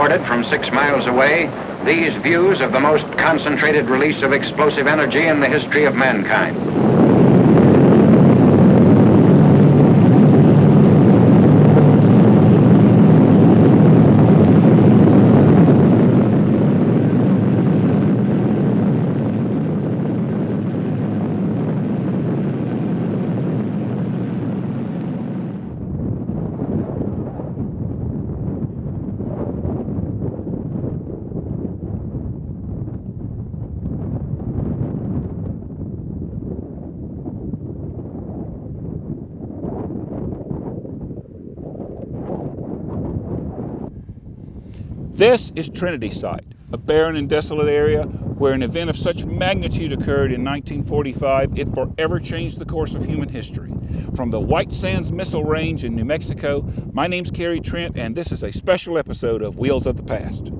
recorded from 6 miles away these views of the most concentrated release of explosive energy in the history of mankind. This is Trinity Site, a barren and desolate area where an event of such magnitude occurred in 1945 it forever changed the course of human history. From the White Sands Missile Range in New Mexico, my name's Kerry Trent, and this is a special episode of Wheels of the Past.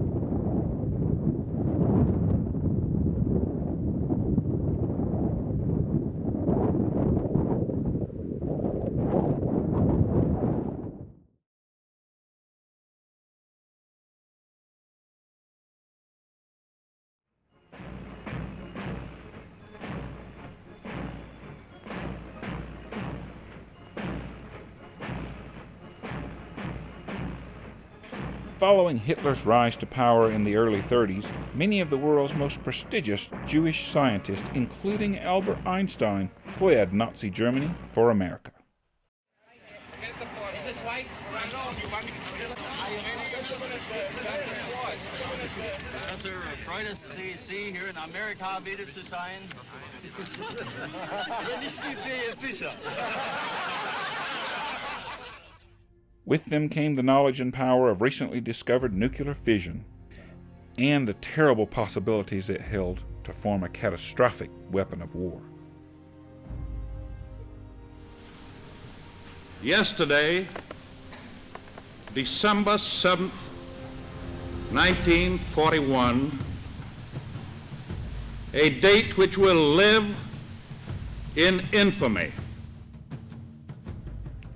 Following Hitler's rise to power in the early 30s, many of the world's most prestigious Jewish scientists, including Albert Einstein, fled Nazi Germany for America. Professor Freud CC here in Amerika wieder zu sein. Wenn ich Sie sehe, sicher. With them came the knowledge and power of recently discovered nuclear fission, and the terrible possibilities it held to form a catastrophic weapon of war. Yesterday, December 7th, 1941, a date which will live in infamy.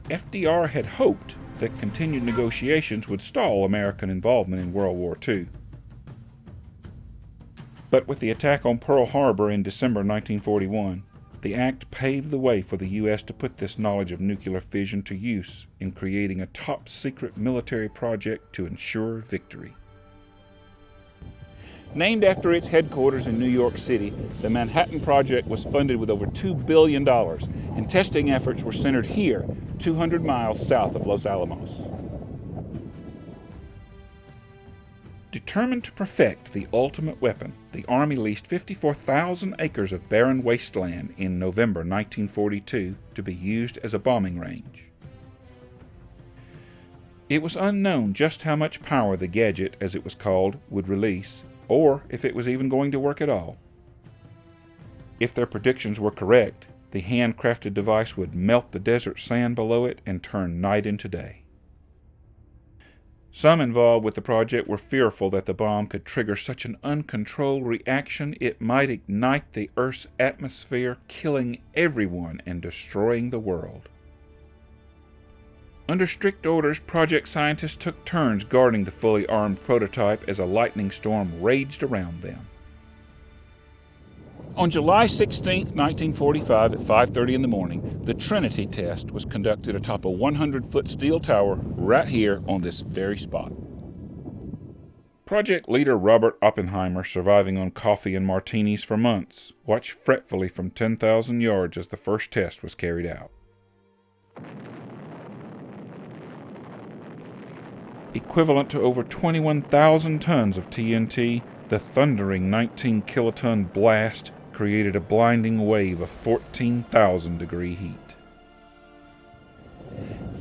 FDR had hoped that continued negotiations would stall American involvement in World War II. But with the attack on Pearl Harbor in December 1941, the act paved the way for the U.S. to put this knowledge of nuclear fission to use in creating a top-secret military project to ensure victory. Named after its headquarters in New York City, the Manhattan Project was funded with over $2 billion, and testing efforts were centered here, 200 miles south of Los Alamos. Determined to perfect the ultimate weapon, the Army leased 54,000 acres of barren wasteland in November 1942 to be used as a bombing range. It was unknown just how much power the gadget, as it was called, would release, or if it was even going to work at all. If their predictions were correct, the handcrafted device would melt the desert sand below it and turn night into day. Some involved with the project were fearful that the bomb could trigger such an uncontrolled reaction it might ignite the Earth's atmosphere, killing everyone and destroying the world. Under strict orders, project scientists took turns guarding the fully armed prototype as a lightning storm raged around them. On July 16, 1945 at 5:30 in the morning, the Trinity test was conducted atop a 100-foot steel tower right here on this very spot. Project leader Robert Oppenheimer, surviving on coffee and martinis for months, watched fretfully from 10,000 yards as the first test was carried out. Equivalent to over 21,000 tons of TNT, the thundering 19-kiloton blast created a blinding wave of 14,000-degree heat.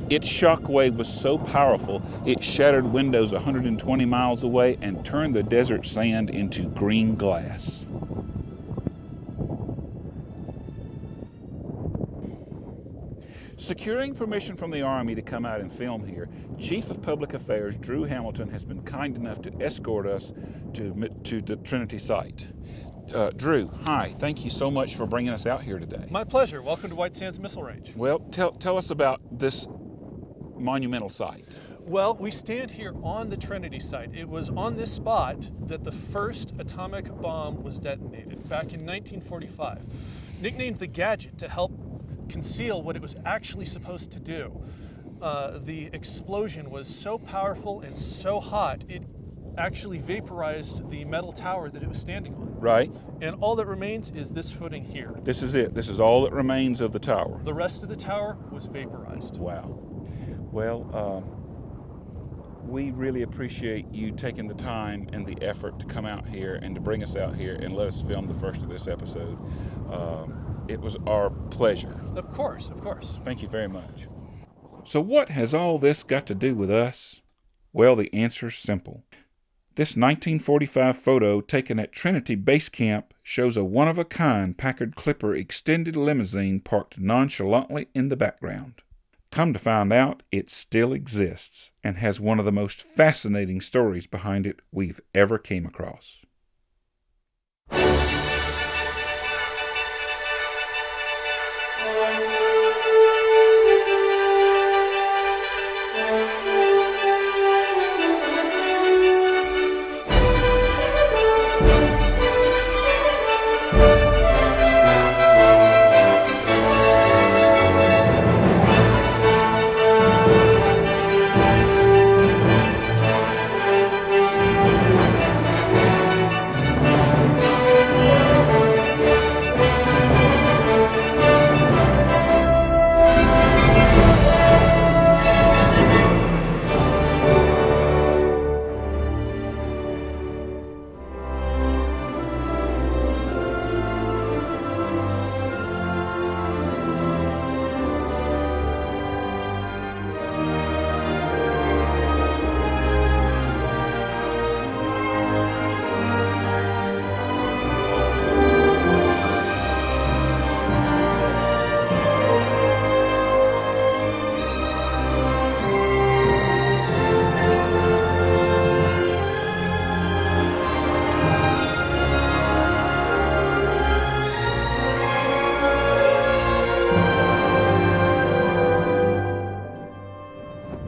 Its shock wave was so powerful, it shattered windows 120 miles away and turned the desert sand into green glass. Securing permission from the Army to come out and film here, Chief of Public Affairs Drew Hamilton has been kind enough to escort us to the Trinity Site. Drew, hi. Thank you so much for bringing us out here today. My pleasure. Welcome to White Sands Missile Range. Well, tell us about this monumental site. Well, we stand here on the Trinity site. It was on this spot that the first atomic bomb was detonated back in 1945. Nicknamed the Gadget to help conceal what it was actually supposed to do. The explosion was so powerful and so hot, it actually vaporized the metal tower that it was standing on. Right. And all that remains is this footing here. This is it. This is all that remains of the tower. The rest of the tower was vaporized. Wow. Well, we really appreciate you taking the time and the effort to come out here and to bring us out here and let us film the first of this episode. It was our pleasure. Of course, of course. Thank you very much. So what has all this got to do with us? Well, the answer's simple. This 1945 photo taken at Trinity Base Camp shows a one-of-a-kind Packard Clipper extended limousine parked nonchalantly in the background. Come to find out, it still exists and has one of the most fascinating stories behind it we've ever came across.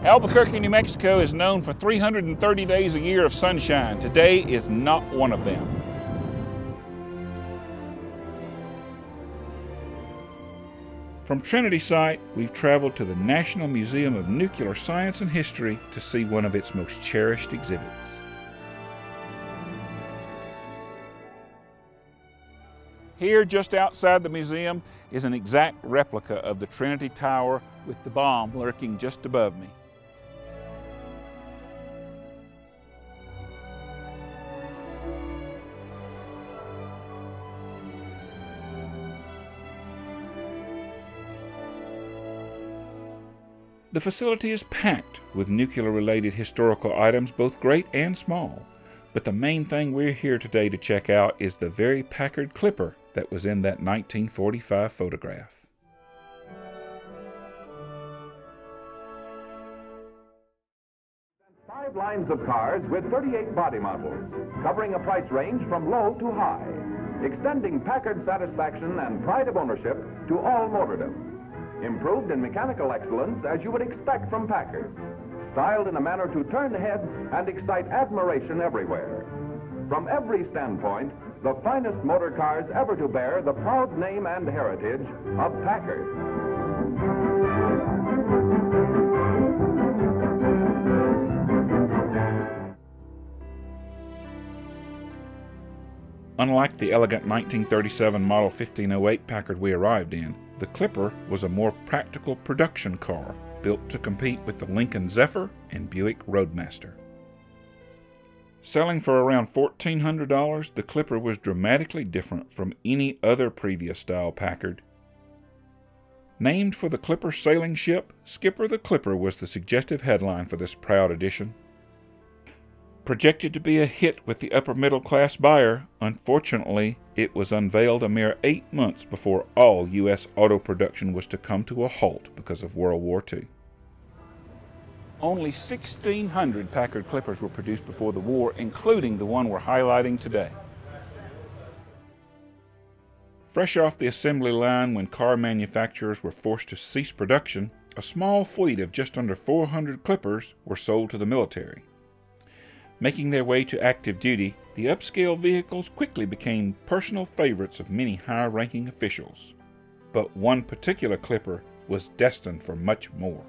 Albuquerque, New Mexico is known for 330 days a year of sunshine. Today is not one of them. From Trinity Site, we've traveled to the National Museum of Nuclear Science and History to see one of its most cherished exhibits. Here, just outside the museum, is an exact replica of the Trinity Tower with the bomb lurking just above me. The facility is packed with nuclear-related historical items, both great and small. But the main thing we're here today to check out is the very Packard Clipper that was in that 1945 photograph. Five lines of cars with 38 body models, covering a price range from low to high, extending Packard satisfaction and pride of ownership to all motordom. Improved in mechanical excellence as you would expect from Packard. Styled in a manner to turn heads and excite admiration everywhere. From every standpoint, the finest motor cars ever to bear the proud name and heritage of Packard. Unlike the elegant 1937 Model 1508 Packard we arrived in, the Clipper was a more practical production car built to compete with the Lincoln Zephyr and Buick Roadmaster. Selling for around $1,400, the Clipper was dramatically different from any other previous style Packard. Named for the Clipper sailing ship, Skipper the Clipper was the suggestive headline for this proud edition. Projected to be a hit with the upper middle class buyer, unfortunately, it was unveiled a mere 8 months before all U.S. auto production was to come to a halt because of World War II. Only 1,600 Packard Clippers were produced before the war, including the one we're highlighting today. Fresh off the assembly line when car manufacturers were forced to cease production, A small fleet of just under 400 Clippers were sold to the military. Making their way to active duty, the upscale vehicles quickly became personal favorites of many high-ranking officials. But one particular Clipper was destined for much more.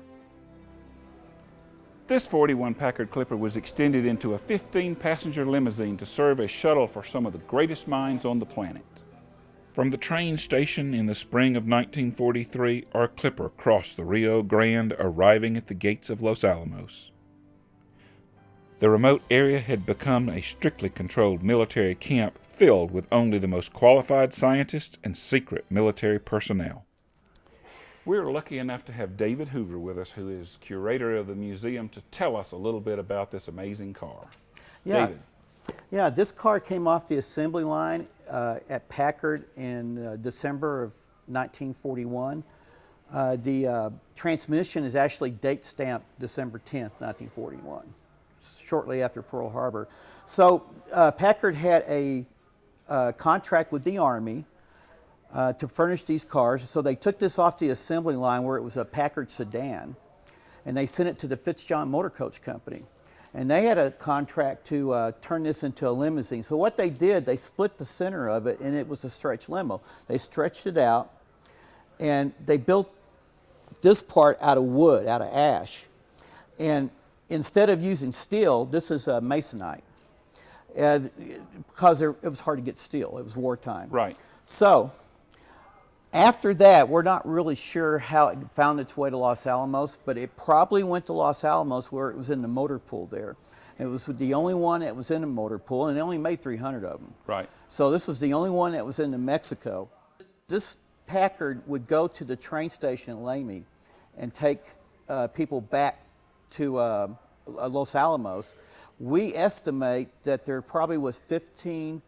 This 41 Packard Clipper was extended into a 15-passenger limousine to serve as shuttle for some of the greatest minds on the planet. From the train station in the spring of 1943, our Clipper crossed the Rio Grande, arriving at the gates of Los Alamos. The remote area had become a strictly controlled military camp filled with only the most qualified scientists and secret military personnel. We're lucky enough to have David Hoover with us, who is curator of the museum, to tell us a little bit about this amazing car. Yeah. David. Yeah, this car came off the assembly line at Packard in December of 1941. The transmission is actually date stamped December 10th, 1941, shortly after Pearl Harbor. So Packard had a contract with the Army to furnish these cars. So they took this off the assembly line where it was a Packard sedan, and they sent it to the Fitzjohn Motor Coach Company. And they had a contract to turn this into a limousine. So what they did, they split the center of it, and it was a stretch limo. They stretched it out, and they built this part out of wood, out of ash. And instead of using steel, this is masonite, because it was hard to get steel. It was wartime. Right. So after that, we're not really sure how it found its way to Los Alamos, but it probably went to Los Alamos where it was in the motor pool there. It was the only one that was in a motor pool, and they only made 300 of them. Right. So this was the only one that was in New Mexico. This Packard would go to the train station at Lamy and take people back to Los Alamos. We estimate that there probably was 15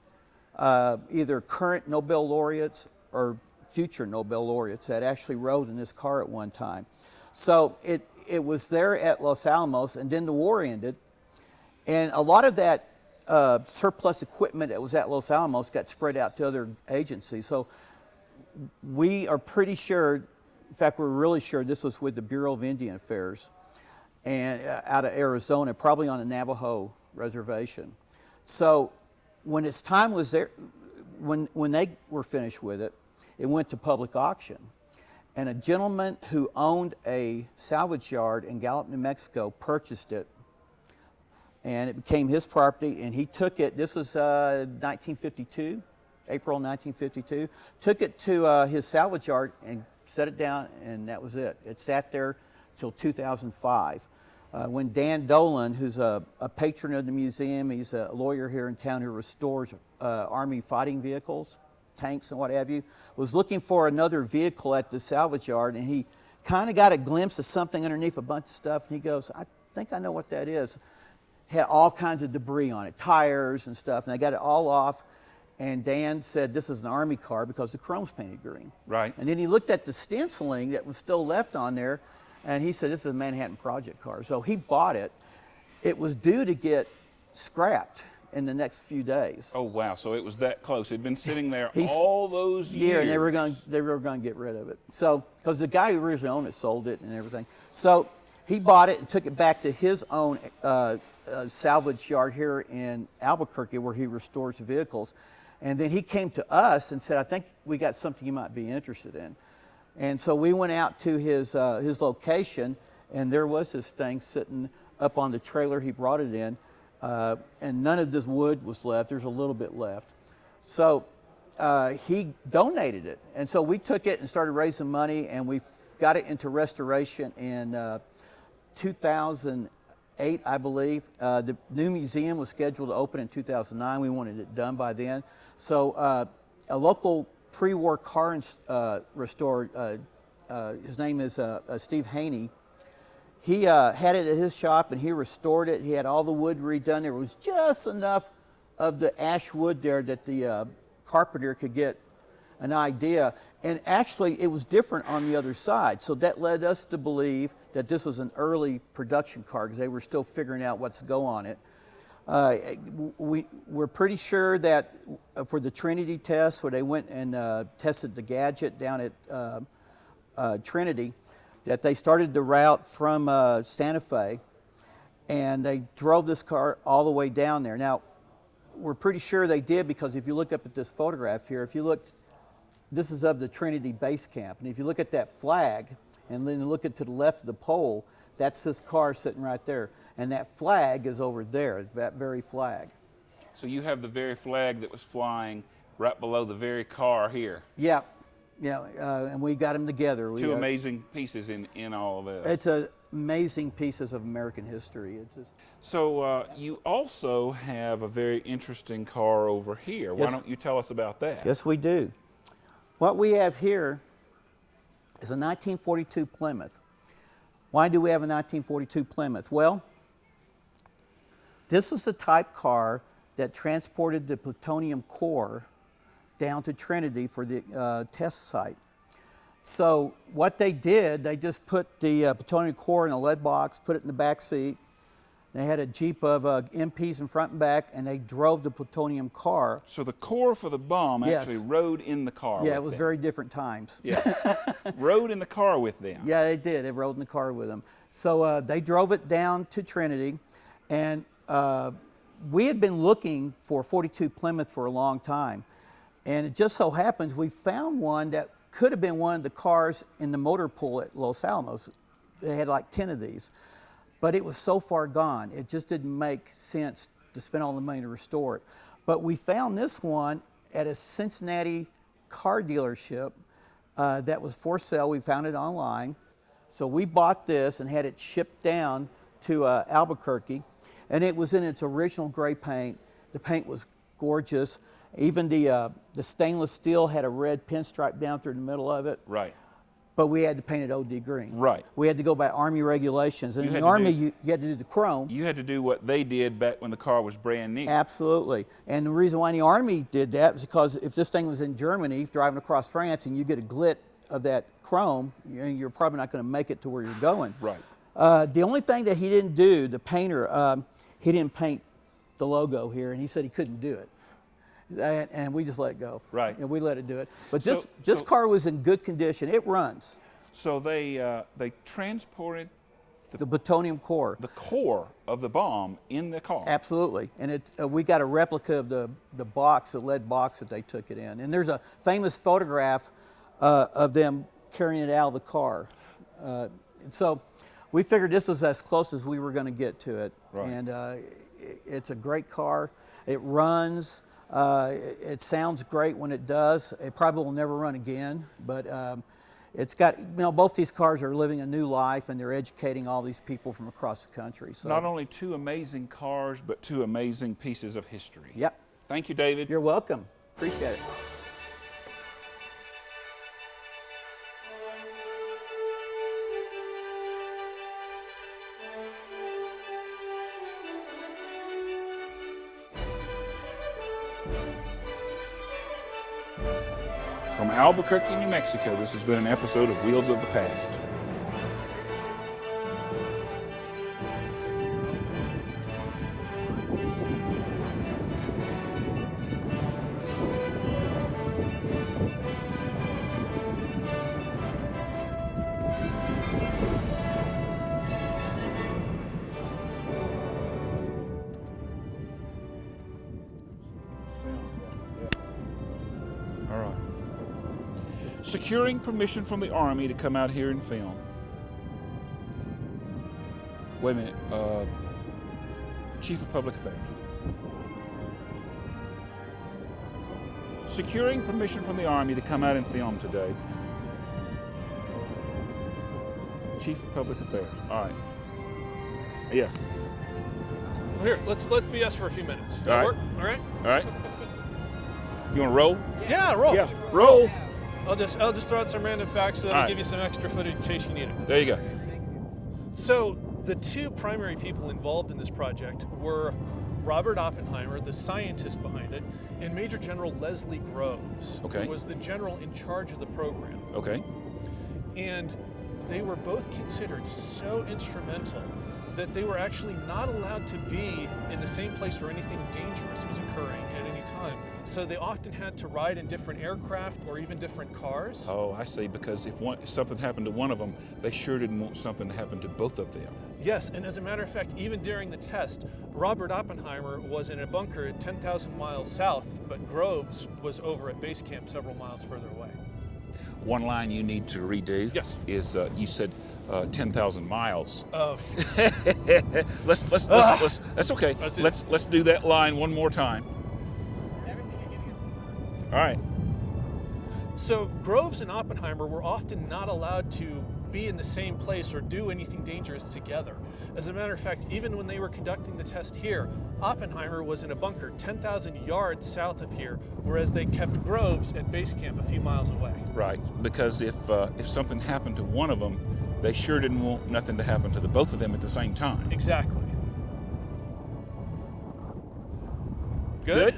either current Nobel laureates or future Nobel laureates that actually rode in this car at one time. So it was there at Los Alamos, and then the war ended, and a lot of that surplus equipment that was at Los Alamos got spread out to other agencies. So we are pretty sure, in fact we're really sure this was with the Bureau of Indian Affairs and out of Arizona, probably on a Navajo reservation. So when its time was there, when they were finished with it, it went to public auction. And a gentleman who owned a salvage yard in Gallup, New Mexico, purchased it. And it became his property, and he took it, this was 1952, April 1952, took it to his salvage yard and set it down, and that was it. It sat there till 2005. When Dan Dolan, who's a patron of the museum, he's a lawyer here in town who restores Army fighting vehicles, tanks and what have you, was looking for another vehicle at the salvage yard, and he kind of got a glimpse of something underneath a bunch of stuff, and he goes, I think I know what that is. Had all kinds of debris on it, tires and stuff, and they got it all off, and Dan said this is an Army car because the chrome's painted green. Right. And then he looked at the stenciling that was still left on there, and he said this is a Manhattan Project car. So he bought it. It was due to get scrapped in the next few days. Oh wow! So it was that close. It'd been sitting there all those years. Yeah, and they were going to get rid of it. So because the guy who originally owned it sold it and everything. So he bought it and took it back to his own salvage yard here in Albuquerque, where he restores vehicles. And then he came to us and said, I think we got something you might be interested in. And so we went out to his location, and there was this thing sitting up on the trailer he brought it in. And none of this wood was left. There's a little bit left. So he donated it. And so we took it and started raising money, and we got it into restoration in 2008, I believe. The new museum was scheduled to open in 2009. We wanted it done by then. So a local pre-war car restorer, his name is Steve Haney. He had it at his shop, and he restored it. He had all the wood redone. There was just enough of the ash wood there that the carpenter could get an idea. And actually, it was different on the other side. So that led us to believe that this was an early production car, because they were still figuring out what to go on it. We're pretty sure that for the Trinity test, where they went and tested the gadget down at Trinity, that they started the route from Santa Fe, and they drove this car all the way down there. Now, we're pretty sure they did, because if you look up at this photograph here, if you look, this is of the Trinity base camp, and if you look at that flag, and then look at to the left of the pole, that's this car sitting right there, and that flag is over there, that very flag. So you have the very flag that was flying right below the very car here. Yeah, yeah, and we got them together. Two amazing pieces in all of this. It's amazing pieces of American history. It's just, so you also have a very interesting car over here. Why Yes. don't you tell us about that? yes, we do. What we have here is a 1942 Plymouth. Why do we have a 1942 Plymouth? Well, this is the type car that transported the plutonium core down to Trinity for the test site. So what they did, they just put the plutonium core in a lead box, put it in the back seat. They had a Jeep of MPs in front and back, and they drove the plutonium car. So the core for the bomb Yes. actually rode in the car. Yeah, with it was them. very different times. Yeah, rode in the car with them. Yeah, they did. They rode in the car with them. So they drove it down to Trinity, and we had been looking for 42 Plymouth for a long time. And it just so happens we found one that could have been one of the cars in the motor pool at Los Alamos. They had like 10 of these. But it was so far gone, it just didn't make sense to spend all the money to restore it. But we found this one at a Cincinnati car dealership that was for sale. We found it online. So we bought this and had it shipped down to Albuquerque. And it was in its original gray paint. The paint was gorgeous. Even the stainless steel had a red pinstripe down through the middle of it. Right. But we had to paint it OD green. Right. We had to go by Army regulations. And You in had the to Army, do- you had to do the chrome. You had to do what they did back when the car was brand new. Absolutely. And the reason why the Army did that was because if this thing was in Germany, driving across France, and you get a glit of that chrome, you're probably not going to make it to where you're going. Right. The only thing that he didn't do, the painter, he didn't paint the logo here, and he said he couldn't do it. And we just let it go. Right. And we let it do it. But So- this so- car was in good condition. It runs. So they transported The plutonium core. the core of the bomb in the car. Absolutely, and we got a replica of the box, the lead box that they took it in. And there's a famous photograph of them carrying it out of the car. So we figured this was as close as we were going to get to it. Right. And it's a great car. It runs. It sounds great when it does. It probably will never run again, but it's got, both these cars are living a new life, and they're educating all these people from across the country. So Not only two amazing cars, but two amazing pieces of history. Yep. Thank you, David. You're welcome. Appreciate it. From Albuquerque, New Mexico, this has been an episode of Wheels of the Past. All right. Securing permission from the Army to come out here and film. Wait a minute. Chief of Public Affairs. Securing permission from the Army to come out and film today. Chief of Public Affairs. All right. Yeah. Well, here, let's BS for a few minutes. All right. Work? All right. All right. You want to roll? Yeah, roll. Yeah. Roll. I'll just throw out some random facts so that'll All right. give you some extra footage in case you need it. There you go. So the two primary people involved in this project were Robert Oppenheimer, the scientist behind it, and Major General Leslie Groves, Okay. who was the general in charge of the program. Okay. And they were both considered so instrumental that they were actually not allowed to be in the same place where anything dangerous was occurring at any time. So they often had to ride in different aircraft or even different cars. Oh, I see, because if something happened to one of them, they sure didn't want something to happen to both of them. Yes, and as a matter of fact, even during the test, Robert Oppenheimer was in a bunker 10,000 miles south, but Groves was over at base camp several miles further away. One line you need to redo Yes. is you said 10,000 miles. Oh, Let's that's okay. That's it. Let's do that line one more time. All right. so Groves and Oppenheimer were often not allowed to be in the same place or do anything dangerous together. As a matter of fact, even when they were conducting the test here, Oppenheimer was in a bunker 10,000 yards south of here, whereas they kept Groves at base camp a few miles away. Right, because if something happened to one of them, they sure didn't want nothing to happen to the both of them at the same time. Exactly. Good?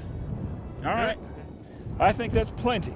All right. I think that's plenty.